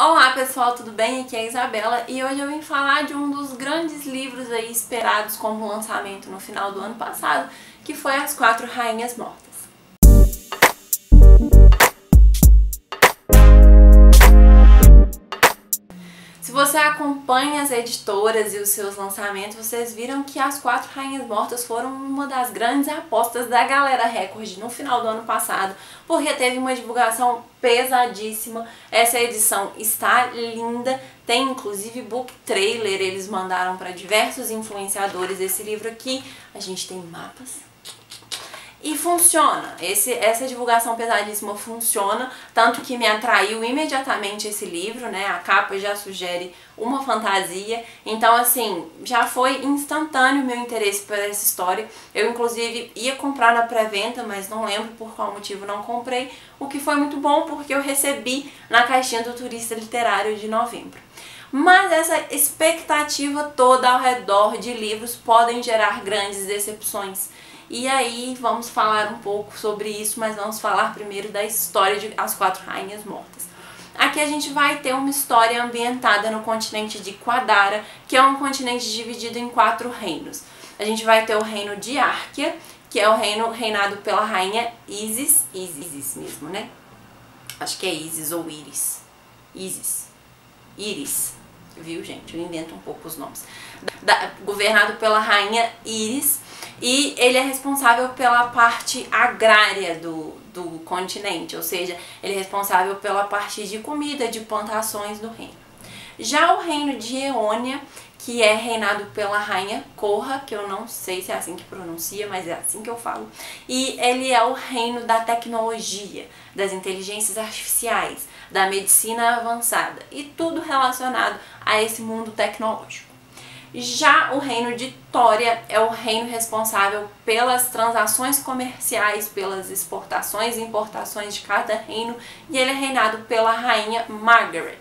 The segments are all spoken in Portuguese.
Olá pessoal, tudo bem? Aqui é a Isabela e hoje eu vim falar de um dos grandes livros aí esperados como lançamento no final do ano passado, que foi As Quatro Rainhas Mortas. Se você acompanha as editoras e os seus lançamentos, vocês viram que As Quatro Rainhas Mortas foram uma das grandes apostas da Galera Record no final do ano passado, porque teve uma divulgação pesadíssima. Essa edição está linda, tem inclusive book trailer, eles mandaram para diversos influenciadores esse livro aqui. A gente tem mapas. E funciona, essa divulgação pesadíssima funciona, tanto que me atraiu imediatamente esse livro, né? A capa já sugere uma fantasia, então assim, já foi instantâneo o meu interesse por essa história. Eu inclusive ia comprar na pré-venda, mas não lembro por qual motivo não comprei, o que foi muito bom porque eu recebi na caixinha do Turista Literário de novembro. Mas essa expectativa toda ao redor de livros podem gerar grandes decepções. E aí vamos falar um pouco sobre isso, mas vamos falar primeiro da história de As Quatro Rainhas Mortas. Aqui a gente vai ter uma história ambientada no continente de Quadara, que é um continente dividido em 4 reinos. A gente vai ter o reino de Árquia, que é o reino reinado pela rainha Isis mesmo, né? Acho que é Isis ou Íris. Íris, viu gente? Eu invento um pouco os nomes. Governado pela rainha Íris. E ele é responsável pela parte agrária do continente, ou seja, ele é responsável pela parte de comida, de plantações do reino. Já o reino de Eônia, que é reinado pela rainha Corra, que eu não sei se é assim que pronuncia, mas é assim que eu falo, e ele é o reino da tecnologia, das inteligências artificiais, da medicina avançada e tudo relacionado a esse mundo tecnológico. Já o reino de Tória é o reino responsável pelas transações comerciais, pelas exportações e importações de cada reino, e ele é reinado pela rainha Margaret.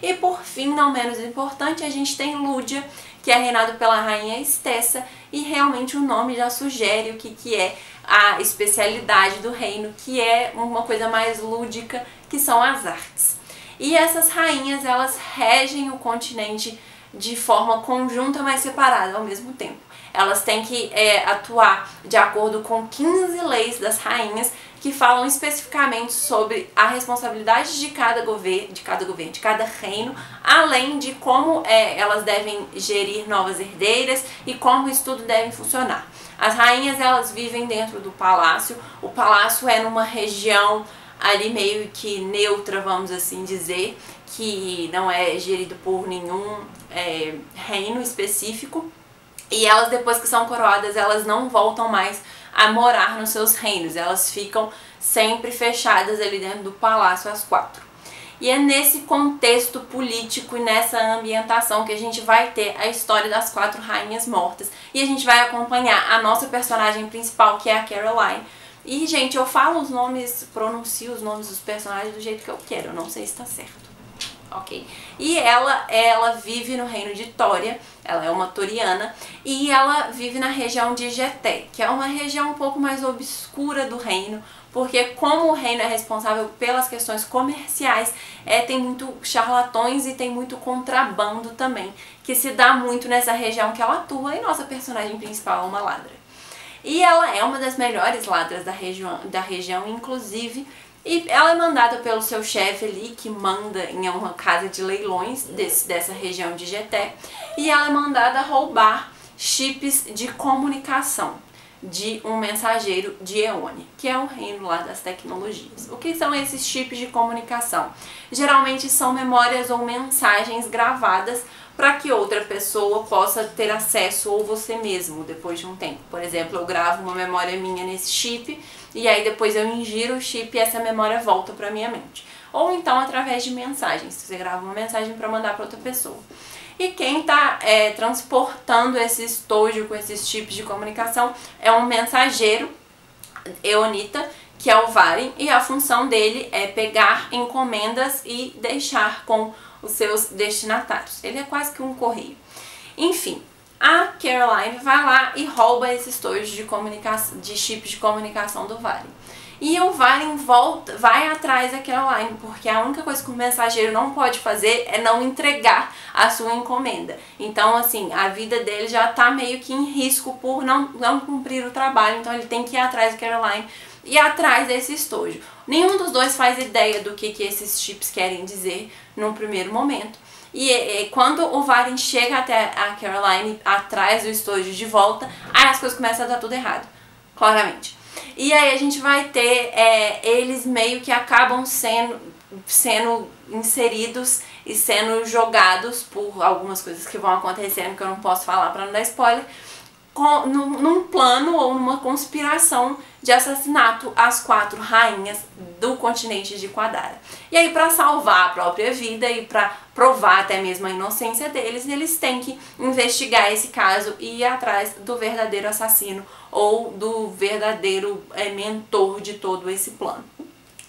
E por fim, não menos importante, a gente tem Lúdia, que é reinado pela rainha Estessa, e realmente o nome já sugere o que é a especialidade do reino, que é uma coisa mais lúdica, que são as artes. E essas rainhas, elas regem o continente de forma conjunta, mas separada ao mesmo tempo. Elas têm que atuar de acordo com 15 leis das rainhas que falam especificamente sobre a responsabilidade de cada governo, de cada reino, além de como elas devem gerir novas herdeiras e como isso tudo deve funcionar. As rainhas, elas vivem dentro do palácio. O palácio é numa região ali meio que neutra, vamos assim dizer, que não é gerido por nenhum reino específico, e elas, depois que são coroadas, elas não voltam mais a morar nos seus reinos, elas ficam sempre fechadas ali dentro do palácio, as 4. E é nesse contexto político e nessa ambientação que a gente vai ter a história das 4 rainhas mortas, e a gente vai acompanhar a nossa personagem principal, que é a Caroline. E gente, eu falo os nomes, pronuncio os nomes dos personagens do jeito que eu quero, eu não sei se tá certo. Ok. E ela vive no reino de Tória, ela é uma toriana, e ela vive na região de Geté, que é uma região um pouco mais obscura do reino, porque como o reino é responsável pelas questões comerciais, tem muito charlatões e tem muito contrabando também, que se dá muito nessa região que ela atua, e nossa personagem principal é uma ladra. E ela é uma das melhores ladras da região, inclusive. E ela é mandada pelo seu chefe ali, que manda em uma casa de leilões dessa região de Geté. E ela é mandada roubar chips de comunicação de um mensageiro de Eônia, que é o reino lá das tecnologias. O que são esses chips de comunicação? Geralmente são memórias ou mensagens gravadas para que outra pessoa possa ter acesso, ou você mesmo, depois de um tempo. Por exemplo, eu gravo uma memória minha nesse chip, e aí depois eu ingiro o chip e essa memória volta para minha mente. Ou então através de mensagens, você grava uma mensagem para mandar para outra pessoa. E quem está transportando esse estojo com esses chips de comunicação é um mensageiro eonita, que é o Varin, e a função dele é pegar encomendas e deixar com os seus destinatários. Ele é quase que um correio. Enfim, a Caroline vai lá e rouba esses tojos de chips de comunicação do Varin. E o Varen vai atrás da Caroline, porque a única coisa que o mensageiro não pode fazer é não entregar a sua encomenda. Então, assim, a vida dele já tá meio que em risco por não cumprir o trabalho, então ele tem que ir atrás da Caroline e atrás desse estojo. Nenhum dos dois faz ideia do que esses chips querem dizer num primeiro momento. E quando o Varen chega até a Caroline atrás do estojo de volta, aí as coisas começam a dar tudo errado, claramente. E aí a gente vai ter eles meio que acabam sendo inseridos e sendo jogados por algumas coisas que vão acontecendo que eu não posso falar para não dar spoiler, num plano ou numa conspiração de assassinato às 4 rainhas do continente de Quadara. E aí, para salvar a própria vida e para provar até mesmo a inocência deles, eles têm que investigar esse caso e ir atrás do verdadeiro assassino ou do verdadeiro mentor de todo esse plano.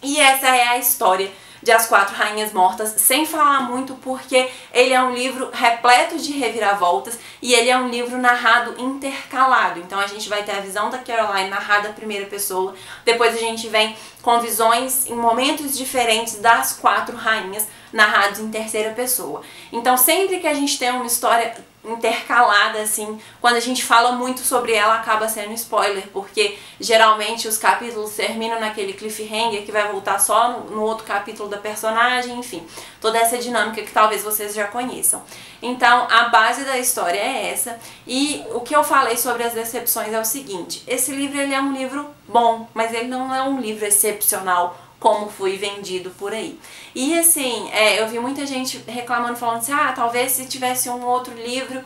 E essa é a história de As 4 Rainhas Mortas, sem falar muito, porque ele é um livro repleto de reviravoltas e ele é um livro narrado intercalado. Então a gente vai ter a visão da Caroline narrada em primeira pessoa, depois a gente vem com visões em momentos diferentes das 4 rainhas narrados em terceira pessoa. Então sempre que a gente tem uma história intercalada, assim, quando a gente fala muito sobre ela, acaba sendo spoiler, porque geralmente os capítulos terminam naquele cliffhanger que vai voltar só no outro capítulo da personagem, enfim, toda essa dinâmica que talvez vocês já conheçam. Então a base da história é essa, e o que eu falei sobre as decepções é o seguinte: esse livro ele é um livro bom, mas ele não é um livro excepcional como foi vendido por aí. E assim, eu vi muita gente reclamando, falando assim, talvez se tivesse um outro livro,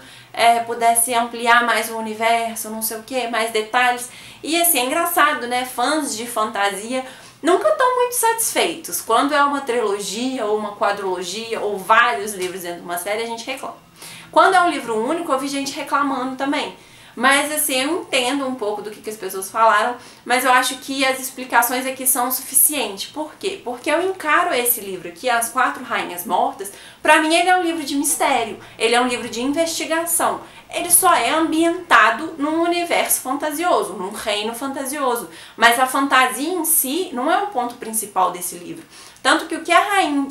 pudesse ampliar mais o universo, não sei o que, mais detalhes. E assim, é engraçado, né? Fãs de fantasia nunca estão muito satisfeitos. Quando é uma trilogia, ou uma quadrologia, ou vários livros dentro de uma série, a gente reclama. Quando é um livro único, eu vi gente reclamando também. Mas assim, eu entendo um pouco do que as pessoas falaram, mas eu acho que as explicações aqui são suficientes. Por quê? Porque eu encaro esse livro aqui, As 4 Rainhas Mortas, pra mim ele é um livro de mistério, ele é um livro de investigação. Ele só é ambientado num universo fantasioso, num reino fantasioso. Mas a fantasia em si não é o ponto principal desse livro. Tanto que o que a rainha...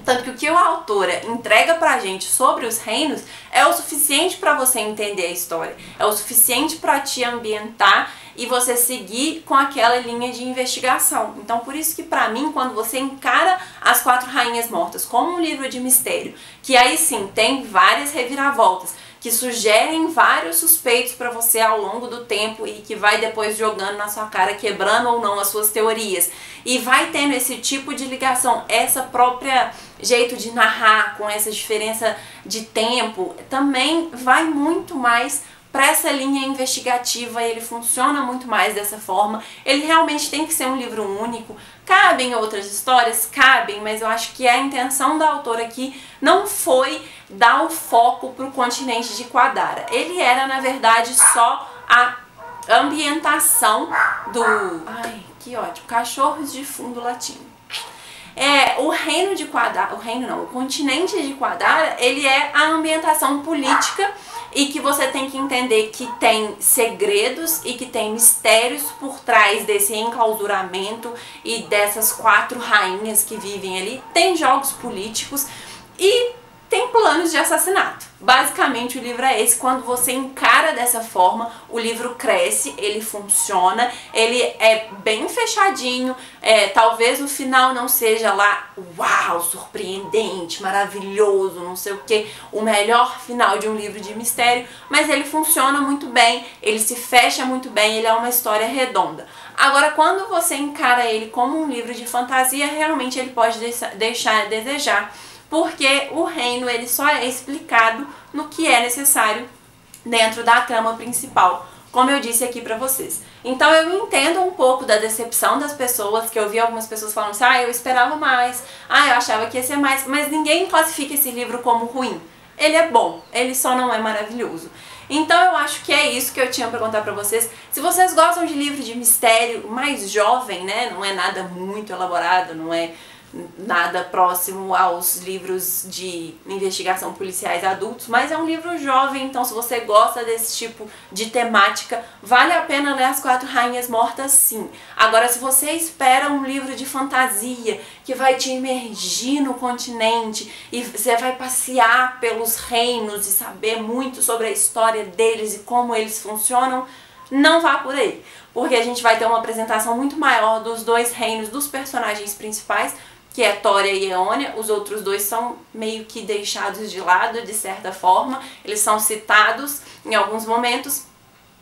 Tanto que o que a autora entrega pra gente sobre os reinos é o suficiente pra você entender a história. É o suficiente pra te ambientar e você seguir com aquela linha de investigação. Então por isso que pra mim, quando você encara As 4 Rainhas Mortas como um livro de mistério, que aí sim tem várias reviravoltas, que sugerem vários suspeitos para você ao longo do tempo e que vai depois jogando na sua cara, quebrando ou não as suas teorias. E vai tendo esse tipo de ligação, essa própria jeito de narrar, com essa diferença de tempo, também vai muito mais para essa linha investigativa, ele funciona muito mais dessa forma. Ele realmente tem que ser um livro único. Cabem outras histórias? Cabem, mas eu acho que a intenção da autora aqui não foi dar o foco para o continente de Quadara. Ele era, na verdade, só a ambientação do... Ai, que ótimo. Cachorros de fundo latindo. O reino de Quadara... o continente de Quadara, ele é a ambientação política e que você tem que entender que tem segredos e que tem mistérios por trás desse enclausuramento e dessas 4 rainhas que vivem ali. Tem jogos políticos e tem planos de assassinato. Basicamente o livro é esse. Quando você encara dessa forma, o livro cresce, ele funciona, ele é bem fechadinho, talvez o final não seja lá, uau, surpreendente, maravilhoso, não sei o que, o melhor final de um livro de mistério, mas ele funciona muito bem, ele se fecha muito bem, ele é uma história redonda. Agora, quando você encara ele como um livro de fantasia, realmente ele pode deixar a desejar, porque o reino ele só é explicado no que é necessário dentro da trama principal, como eu disse aqui pra vocês. Então eu entendo um pouco da decepção das pessoas, que eu vi algumas pessoas falando assim, eu esperava mais, eu achava que ia ser mais, mas ninguém classifica esse livro como ruim. Ele é bom, ele só não é maravilhoso. Então eu acho que é isso que eu tinha pra contar pra vocês. Se vocês gostam de livro de mistério mais jovem, né, não é nada muito elaborado, não é nada próximo aos livros de investigação policiais adultos, mas é um livro jovem, então se você gosta desse tipo de temática, vale a pena ler As Quatro Rainhas Mortas, sim. Agora, se você espera um livro de fantasia que vai te imergir no continente e você vai passear pelos reinos e saber muito sobre a história deles e como eles funcionam, não vá por aí, porque a gente vai ter uma apresentação muito maior dos dois reinos dos personagens principais, que é Thoria e Eonia. Os outros dois são meio que deixados de lado, de certa forma. Eles são citados em alguns momentos,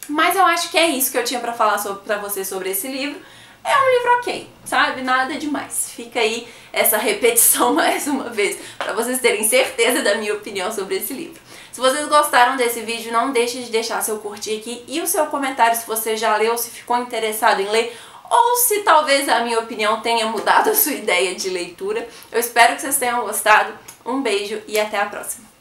mas eu acho que é isso que eu tinha pra falar pra você sobre esse livro. É um livro ok, sabe? Nada demais. Fica aí essa repetição mais uma vez, pra vocês terem certeza da minha opinião sobre esse livro. Se vocês gostaram desse vídeo, não deixe de deixar seu curtir aqui e o seu comentário se você já leu, se ficou interessado em ler, ou se talvez a minha opinião tenha mudado a sua ideia de leitura. Eu espero que vocês tenham gostado. Um beijo e até a próxima!